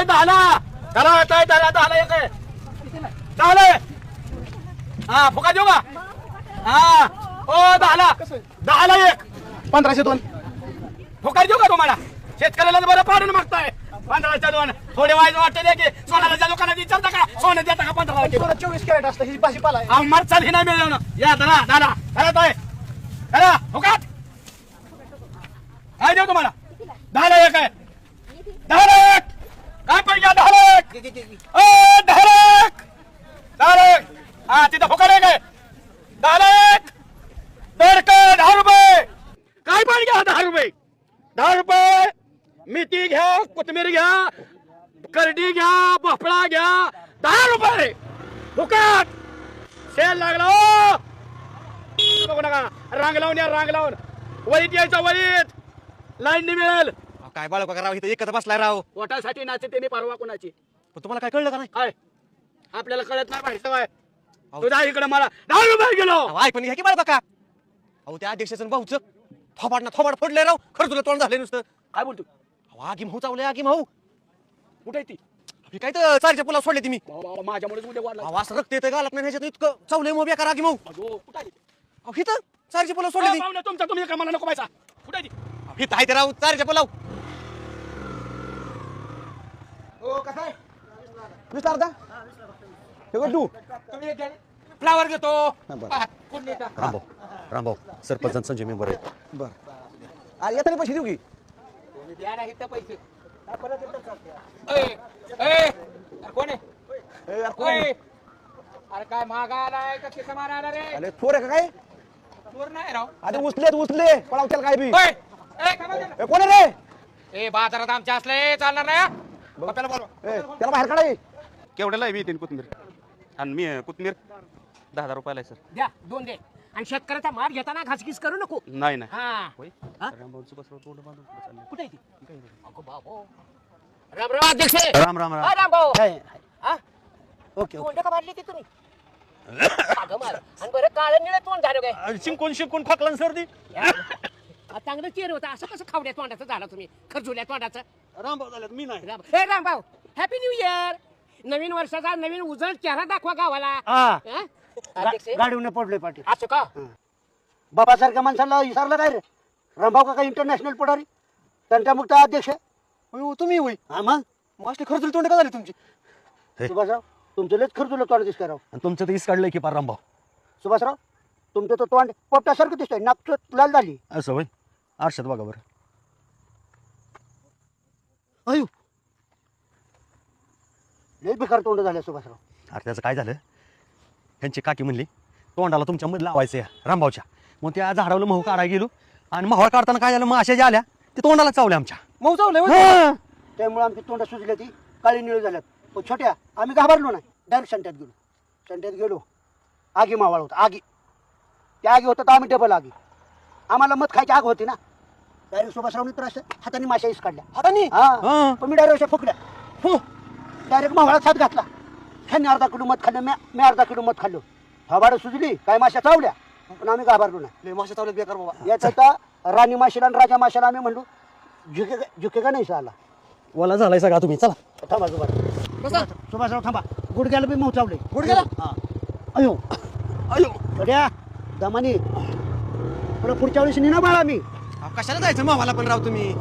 दहाला करा येतोय त्याला दहाला एक आहे दहाला हा फुका देऊ का हा ओ दहाला एक 1502 फुका देऊ का तुम्हाला शेतकऱ्याला बरं पाडून मागताय 15च्या 2 थोडे वाईट वाटते की सोनाराच्या दुकानात विचारता का सोनं देता का 15 24 कॅरेट असतं ही भाजीपाला आहे. अमर चाल ही नाही मिळवणं या दादा करत आहे करा फुकाट काय देऊ तुम्हाला 10 एक आहे 10 एक काय पाहिजे 10 एक ओ 10 एक हा तिथं फुकाट आहे काय 10 एक दरकं 10 रुपये काय पाहिजे 10 रुपये मेथी घ्या कोथिंबीर घ्या करडी घ्या भोपळा घ्या 10 रुपये फुकाट सेल लागला बघू नका रांग लावून या रांग लावून वरीत यायचं वरीत लाईन मिळेल काय बाळ राव इथं एकच बसलाय राव. पोटासाठी नाचते त्यांनी परवा कोणाची पण तुम्हाला काय कळलं का नाही? काय आपल्याला कळत नाही माहिती काय तुझ्या इकडे मला 10 रुपये गेलो ऐकून घ्या की बाळ बघा. अहो त्या अध्यक्षाचं भाऊच थोबाड फोडलंय राव. खरं तुला तोंड झालंय नुसतं. काय बोलतो आगी भाऊ चावलंय आगी भाऊ. कुठे ती हे काय तर चारच्या पुलावर सोडले तुम्ही. माझ्यामुळे उद्या वाढला असं रक्त येतं गालात नाही ह्याच्यात इतकं चावलंय मग बेकार आगी भाऊ. कुठे अहो हिथं चारच्या पुलावर सोडले तुमचा तुम्ही का मला नको पैसा कुठे ती हिथं आहे ते राव चारच्या पुलावर. हो कसं आहे विस्तार दा हे तू फ्लावर घेतो रामभाऊ सरपंच संजय मेंबर आहे. बर अरे येताना पैसे देऊ की कोण आहे ए, यार, कोण आहे? अरे काय मागायला का किसा मारायला रे अरे थोर आहे का काय चोर नाही राव अरे उचले पळावच्याला काय बी ओय, ए, काय म्हणते? ए, कोण आहे रे ए बाजारात आमच्या असले चालणार नाही हा? त्याला बोलवा. ए, त्याला बाहेर काढाय केवढ्याला आहे तीन कोथमीर आणि मी कोथमीर 10,000 रुपयाला आहे सर. द्या 2 दे आणि शेतकऱ्याचा माल घेताना घासगीस करू नको. नाही नाही हा होय हा? रामभाऊचं बसलं तोंड बांधून कुठं चाललंय? कुठे आहे ती? अगो बाबो. राम राम अध्यक्ष. राम राम हा, राम भाऊ. हाय, हाय. हा? ओके तोंड का मारली ती तुम्ही? अगं मार. आणि बरं काळं निळं तोंड झालं काय? शिंकून खोकला ना सर्दी. चांगलं चेहरा होता असं कसं खावड्या तोंडाचं झालं तुम्ही खरजुल्या तोंडाचं. रामभाऊ झाल्यात मी नाही. हे राम भाऊ हॅपी न्यू इयर. नवीन वर्षाचा नवीन उजळ चेहरा दाखवा गावाला. हा हा? अध्यक्ष गाडीवर पडले पाठी असं का? बाबासारख्या माणसाला विसरला काय रे रामभाऊ काका इंटरनॅशनल पडारी तंटामुक्त अध्यक्ष तुम्ही होय हा मग मास्टर खर्च तोंड का झाली तुमची? सुभाषराव तुमचं लयच खर्च तोंड दिसतंय राव आणि तुमचं तर इस काढलंय की पार रामभाऊ. सुभाषराव तुमचं तर तोंड पोपटासारखं दिसतंय नाक लाल झाली असं होय आरशात बघा बरं. अयो लय बेकार तोंड झालं सुभाषराव अरे त्याचं काय झालं त्यांची काकी म्हणली तोंडाला तुमच्या मध्ये लावायचं रामभाऊच्या. मग त्या झाडावलं महू काढायला गेलो आणि महू काढताना काय झालं मग अशा ज्या आल्या ते तोंडाला चावल्या आमच्या. मऊ चावलंय त्यामुळे आमची तोंड सुजली ती काळी निळ झाल्यात पण छोट्या आम्ही घाबरलो नाही डायरेक्ट संट्यात गेलो आगी मावळ होता आगी त्या आगी होतं तर आम्ही डबल आगी आम्हाला मत खायची आग होती ना डायरेक्ट सुभाषरावनी तर असं हाताने माशा इस काढल्या हातानी हा पण मी डायरेक्ट अशा फुकल्या डायरेक्ट मावळात हात घातला ह्यांनी अर्धा किलो मत खाल्लं मी अर्धा किलो मत खाल्लो थोबाडं सुजली काय माशा चावल्या पण आम्ही घाबरलो नाही माशा चावल्यात बेकार बाबा. याचा आता राणी माशीला आणि राजा माशाला आम्ही म्हणलो झुके का नाही साला ओला झालाय सगळा तुम्ही चला. थांबा सुभाषराव थांबा गुडघ्याला बी मऊ चावले गुडघ्याला? हा अयो अयो बड्या दमानी पुढच्या वेळेस निना बाळा मी कशाला जायचं मावाला पण राव तुम्ही.